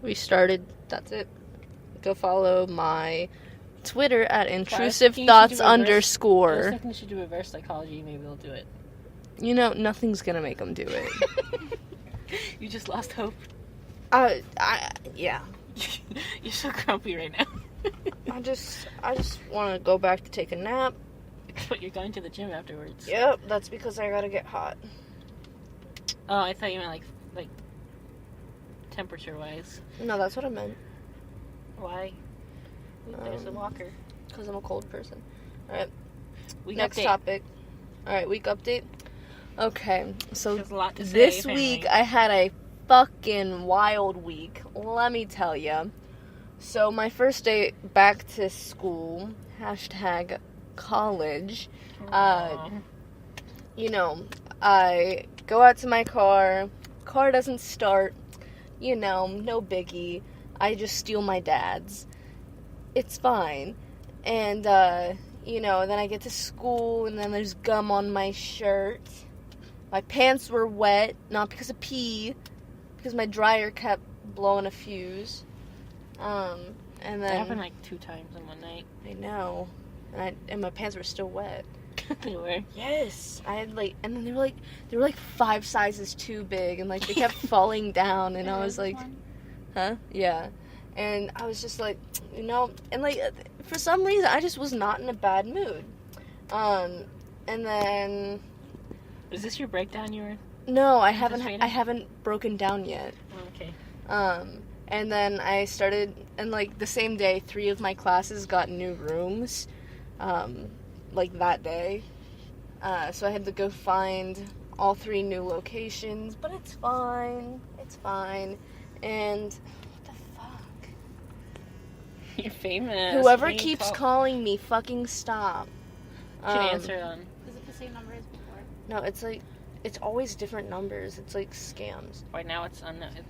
We started. That's it. Go follow my Twitter at intrusive_thoughts_. I was thinking you should do reverse psychology. Maybe they'll do it. You know, nothing's gonna make them do it. You just lost hope. Yeah. You're so grumpy right now. I just want to go back to take a nap. But you're going to the gym afterwards. Yep, that's because I gotta get hot. Oh, I thought you meant like temperature-wise. No, that's what I meant. Why? There's a walker. Because I'm a cold person. Alright. Next topic. Alright, week update. Okay, so There's a lot to say, this apparently. week I had a fucking wild week. Let me tell you. So my first day back to school, #college. You know, I go out to my car doesn't start, you know, no biggie. I just steal my dad's. It's fine. And, you know, then I get to school, and then there's gum on my shirt. My pants were wet, not because of pee, because my dryer kept blowing a fuse. And then... That happened like 2 times in one night. I know. And my pants were still wet. They were? Yes. I had and then they were like 5 sizes too big, and like they kept falling down, and I was like, huh? Yeah. And I was just like, you know, and like for some reason I just was not in a bad mood. And then Is this your breakdown you were? No, I haven't broken down yet. Oh, okay. And then I started, and like the same day 3 of my classes got new rooms. Like that day. So I had to go find all 3 new locations, but it's fine. It's fine. And what the fuck? You're famous. Whoever keeps calling me, fucking stop. Can answer it on. Is it the same number as before? No, it's like, it's always different numbers. It's like scams. Right now it's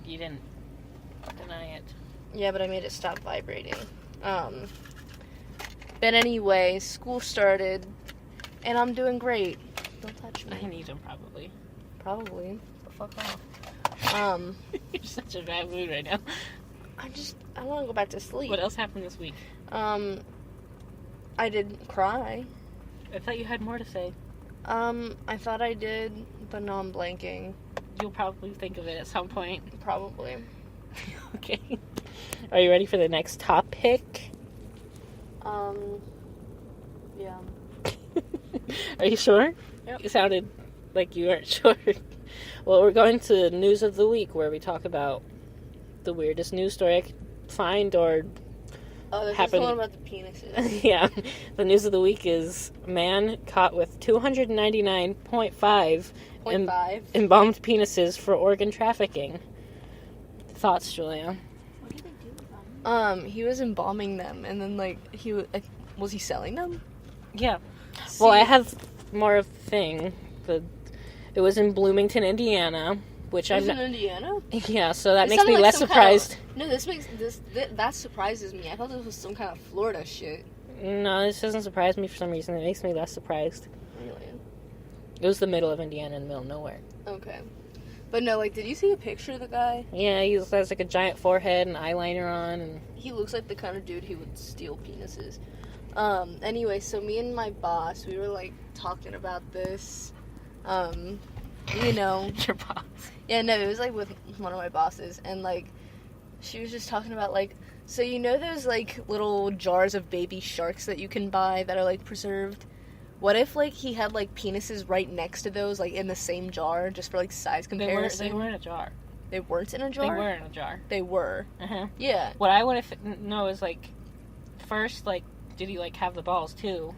you didn't deny it. Yeah, but I made it stop vibrating. But anyway, school started, and I'm doing great. Don't touch me. I need them probably. Probably. But fuck off. You're such a bad mood right now. I want to go back to sleep. What else happened this week? I didn't cry. I thought you had more to say. I thought I did, but now I'm blanking. You'll probably think of it at some point. Probably. Okay. Are you ready for the next topic? Yeah. Are you sure? Yep. You sounded like you weren't sure. Well, we're going to News of the Week, where we talk about the weirdest news story I could find or Oh, there's happened. one about the penises. Yeah. The News of the Week is man caught with 299.5 embalmed penises for organ trafficking. Thoughts, Julia? What did they do with them? He was embalming them, and then like was he selling them? Yeah. Well, I have more of a thing. It was in Bloomington, Indiana, which in Indiana? Yeah, so that It makes me sounded like less some surprised. That surprises me. I thought this was some kind of Florida shit. No, this doesn't surprise me for some reason. It makes me less surprised. Really? It was the middle of Indiana, in the middle of nowhere. Okay. But no, like, did you see a picture of the guy? Yeah, he has like a giant forehead and eyeliner on, and He looks like the kind of dude who would steal penises. Anyway, so me and my boss, we were like talking about this. You know. your boss. Yeah, no, it was like with one of my bosses, and like she was just talking about like, so you know those like little jars of baby sharks that you can buy that are like preserved? What if like he had like penises right next to those, like in the same jar, just for like size comparison? They were in a jar. They weren't in a jar? They were in a jar. They were. Uh-huh. Yeah. What I want to know is like, first, like, did he like have the balls too?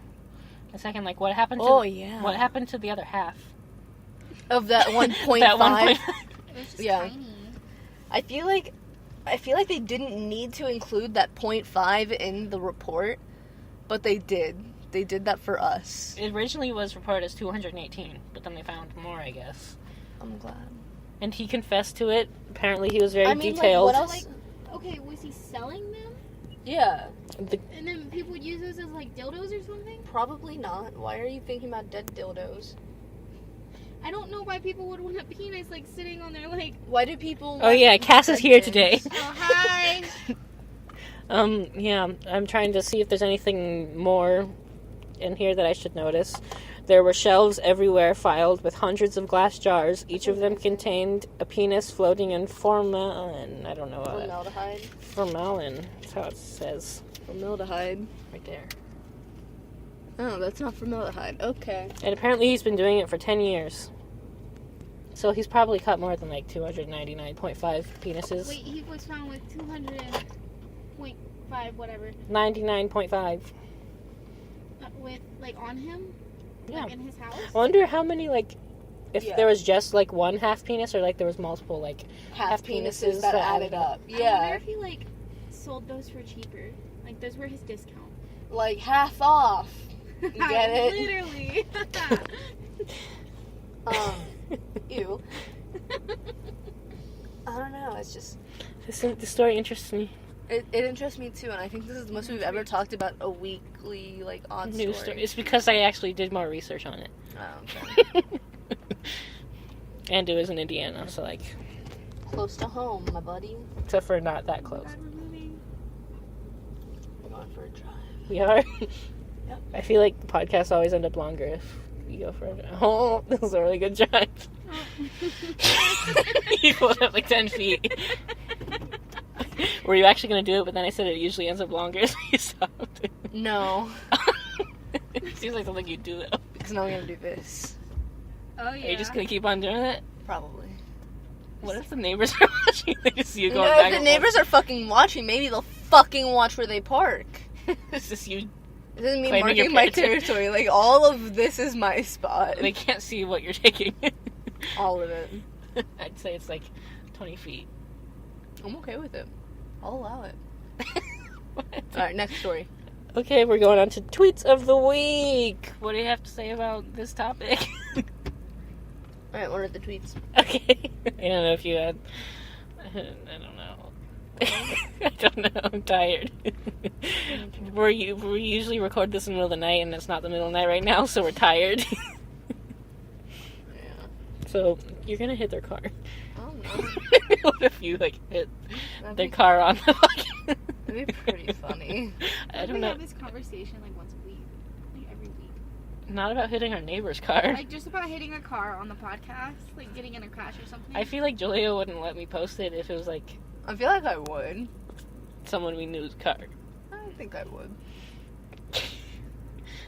And second, like, what happened to what happened to the other half? Of that 1.5? That 1.5. It was just Yeah. tiny. I feel like they didn't need to include that 0.5 in the report, but they did. They did that for us. It originally was reported as 218, but then they found more, I guess. I'm glad. And he confessed to it. Apparently, he was very Like, detailed. what else? Like, okay, was he selling them? Yeah. And then people would use those as like dildos or something? Probably not. Why are you thinking about dead dildos? I don't know why people would want a penis like sitting on their like. Why do people? Oh yeah, Cass is here today. Oh hi. Yeah, I'm trying to see if there's anything more in here that I should notice. There were shelves everywhere filed with hundreds of glass jars. Each of them contained a penis floating in formalin. I don't know what. Formaldehyde. Formalin. That's how it says. Formaldehyde. Right there. Oh, that's not formaldehyde. Okay. And apparently he's been doing it for 10 years. So he's probably cut more than like 299.5 penises. Wait, he was found with 200.5 whatever. 99.5. With, like, on him? Yeah. Like, in his house? I wonder how many, like, if Yeah. there was just, like, one half penis or, like, there was multiple, like, Half penises that added up. I wonder Yeah. if he, like, sold those for cheaper. Like, those were his discount. Like half off. You get it? Literally. Ew. I don't know. It's just... The story interests me. It interests me too, and I think this is the most we've ever talked about a weekly, like, odd News story. story. It's because I actually did more research on it. Oh, okay. And it was in Indiana, so, like... Close to home, my buddy. Except for not that close. We're going for a drive. We are? Yep. I feel like the podcasts always end up longer if we go for a drive. Oh, this is a really good drive. You pulled up like 10 feet. Were you actually going to do it, but then I said it usually ends up longer, so you stopped. No. It seems like something you'd do, though. Because now we're going to do this. Oh, yeah. Are you just going to keep on doing it? Probably. What if the neighbors are watching? They just see you going No, back if the and neighbors are fucking watching, maybe they'll fucking watch where they park. forth? It's just you. It doesn't mean Claiming your marking my territory. territory. Like, all of this is my spot. They can't see what you're taking. All of it. I'd say it's like 20 feet. I'm okay with it. I'll allow it. What? Alright, next story. Okay, we're going on to tweets of the week. What do you have to say about this topic? Alright, what are the tweets? Okay. I don't know if you had... I don't know. I don't know. I'm tired. we usually record this in the middle of the night, and it's not the middle of the night right now, so we're tired. Yeah. So, you're gonna hit their car. Oh no. What if you, like, hit That'd their be, car on the fucking... that'd be pretty funny. I don't we know. have this conversation, like, once a week. Like, every week. Not about hitting our neighbor's car. Like, just about hitting a car on the podcast. Like, getting in a crash or something. I feel like Julia wouldn't let me post it if it was, like, I feel like I would. someone we knew's car. I think I would.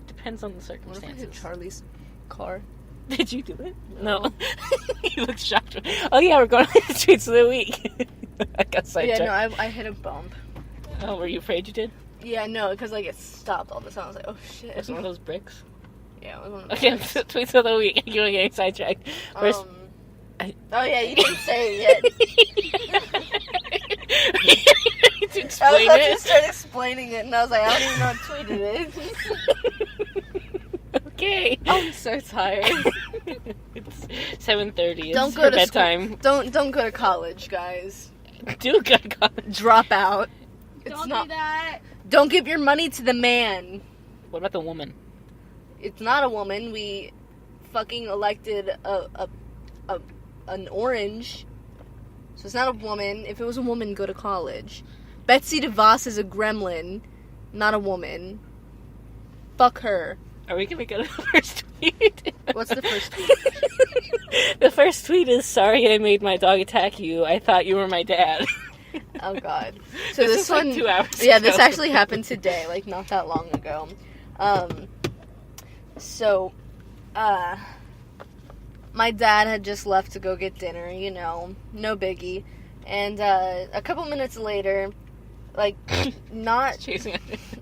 Depends on the What if I hit circumstances. Charlie's car? Did you do it? No. No. You look shocked. Oh yeah, we're going on the tweets of the week. I got Yeah, sidetracked. no, I hit a bump. Oh, were you afraid you did? Yeah, no, because, like, it stopped all of a sudden. I was like, oh, shit. Was it one of those bricks? Yeah, it was one of those. Okay, tweets of the week. You're getting sidetracked. First, Oh, yeah, you didn't say it yet. to I was explain about to it. start explaining it, and I was like, I don't even know what tweet it is. Okay. I'm so tired. It's 7:30. It's Don't go her to bedtime. Don't go to college, guys. Do go to college. Drop out. It's Don't not. do that. Don't give your money to the man. What about the woman? It's not a woman. We fucking elected an orange. So it's not a woman. If it was a woman, go to college. Betsy DeVos is a gremlin, not a woman. Fuck her. Are we gonna go to the first tweet? What's the first tweet? The first tweet is, sorry I made my dog attack you. I thought you were my dad. Oh, God. So This this is like one... 2 hours Yeah, ago. this actually happened today, like, not that long ago. My dad had just left to go get dinner, you know, no biggie. And, a couple minutes later, like, not... Chasing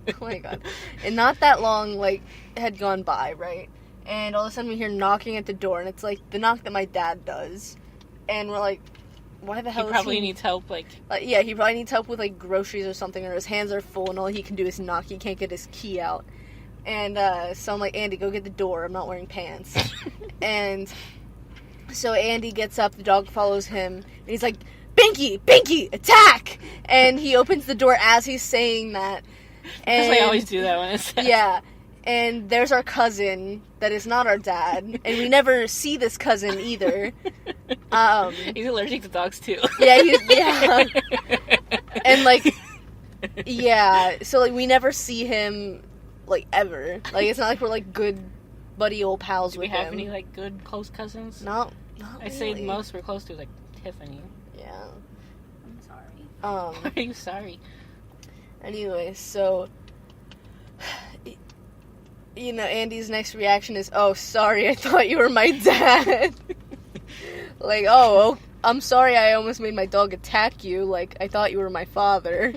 Oh my God. And not that long, like, had gone by, right? And all of a sudden we hear knocking at the door, and it's, like, the knock that my dad does. And we're like, why the hell He is probably he... needs help, like... yeah, he probably needs help with, like, groceries or something, or his hands are full, and all he can do is knock. He can't get his key out. And, so I'm like, Andy, go get the door. I'm not wearing pants. And so Andy gets up, the dog follows him, and he's like, Binky, attack! And he opens the door as he's saying that. Because And I always do that when it's... yeah. And there's our cousin that is not our dad, and we never see this cousin either. He's allergic to dogs, too. Yeah, and, like, Yeah, so, like, we never see him, like, ever. Like, it's not like we're, like, good buddy old pals Do with we have him. any, like, good close cousins? Not I say really. most we're close to, like, Tiffany. Yeah. I'm sorry. Why are you sorry? Anyway, so... You know, Andy's next reaction is, oh, sorry, I thought you were my dad. Like, oh, I'm sorry I almost made my dog attack you. Like, I thought you were my father.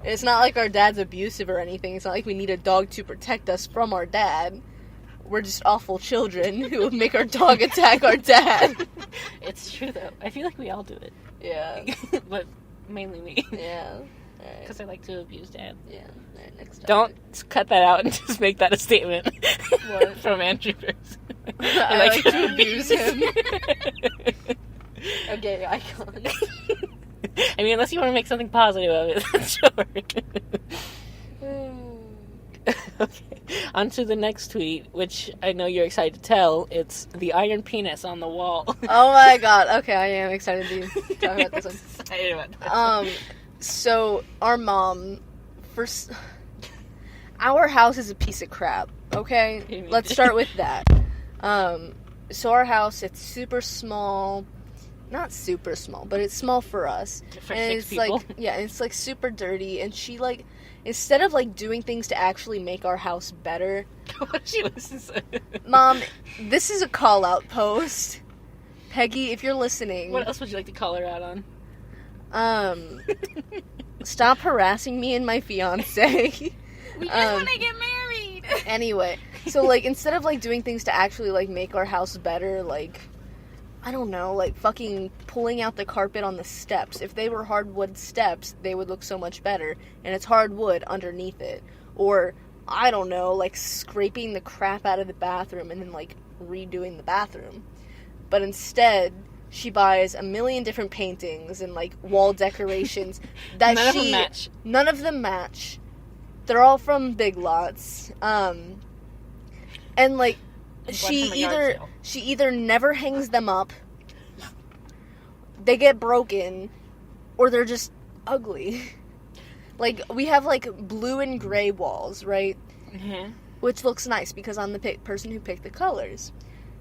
It's not like our dad's abusive or anything. It's not like we need a dog to protect us from our dad. We're just awful children who would make our dog attack our dad. It's true, though. I feel like we all do it. Yeah. But mainly me. Yeah. Alright. Because I like to abuse Dad. Yeah. Alright, next time. Don't cut that out and just make that a statement. What? From Andrew. I like to abuse him. Okay, icon. I mean, unless you want to make something positive of it, then sure. Okay. On to the next tweet, which I know you're excited to tell. It's the iron penis on the wall. Oh my god. Okay, I am excited to talk about this one. Excited about this. So our mom, our house is a piece of crap. Okay, let's start with that. So our house, it's super small. Not super small, but it's small for us. For and 6 it's people. like, yeah, it's like super dirty. And she like, instead of like doing things to actually make our house better, She listens. Mom, this is a call out post. Peggy, if you're listening, What else would you like to call her out on? Stop harassing me and my fiance. We just want to get married. Anyway, so like instead of like doing things to actually like make our house better, like I don't know, like fucking pulling out the carpet on the steps. If they were hardwood steps, they would look so much better, and it's hardwood underneath it. Or I don't know, like scraping the crap out of the bathroom and then like redoing the bathroom. But instead, she buys a million different paintings and like wall decorations that None of them match. None of them match. They're all from Big Lots. And like she either never hangs them up, they get broken, or they're just ugly. Like we have like blue and gray walls, right? Mm-hmm. Which looks nice because I'm the person who picked the colors.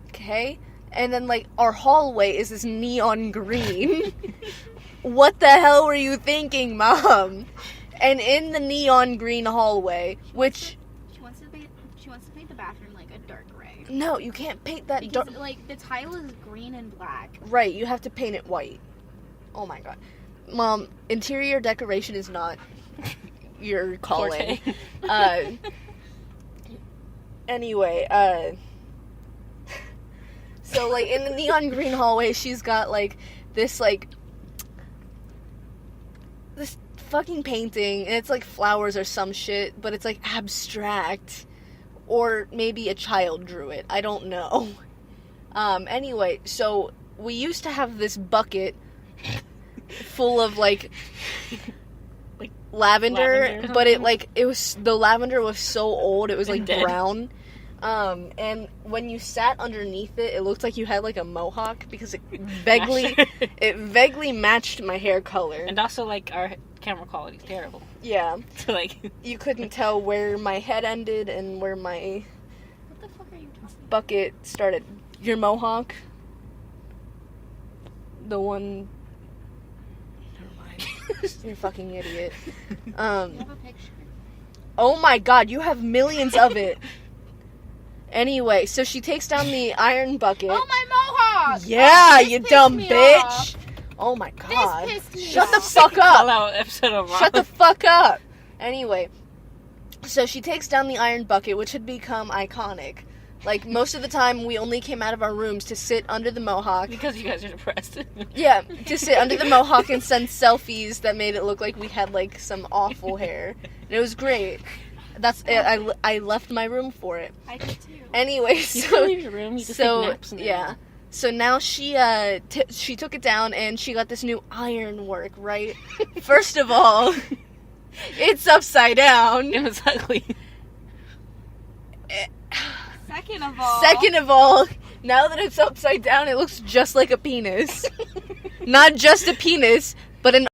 Okay? And then like our hallway is this neon green. What the hell were you thinking, Mom? And in the neon green hallway, which She wants to paint the bathroom like a dark gray. no, you can't paint that Because dark. like the tile is green and black. Right, you have to paint it white. Oh my god. Mom, interior decoration is not your calling. Anyway, so like in the neon green hallway, she's got like this fucking painting, and it's like flowers or some shit, but it's like abstract, or maybe a child drew it. I don't know. Anyway, so we used to have this bucket full of like lavender, but the lavender was so old, it was like Dead. brown. And when you sat underneath it, it looked like you had like a mohawk because it vaguely matched my hair color. And also, like, our camera quality is terrible. Yeah, So, like, you couldn't tell where my head ended and where my What the fuck are you talking about? bucket started. Your mohawk, the one. Never mind. You're a fucking idiot. You have a picture? Oh my god, you have millions of it. Anyway, so she takes down the iron bucket. Oh, my mohawk! Yeah, This you pissed dumb me bitch. off. Oh my god. This pissed me Shut the off. fuck call up. out episode of Mom. Shut the fuck up. Anyway, so she takes down the iron bucket, which had become iconic. Like, most of the time, we only came out of our rooms to sit under the mohawk. Because you guys are depressed. Yeah, to sit under the mohawk and send selfies that made it look like we had, like, some awful hair. And it was great. I left my room for it. I did too. Anyway, You so... can leave your room, you just take naps in there. yeah. So now she took it down and she got this new iron work, right? First of all, it's upside down. It was ugly. Second of all, now that it's upside down, it looks just like a penis. Not just a penis, but an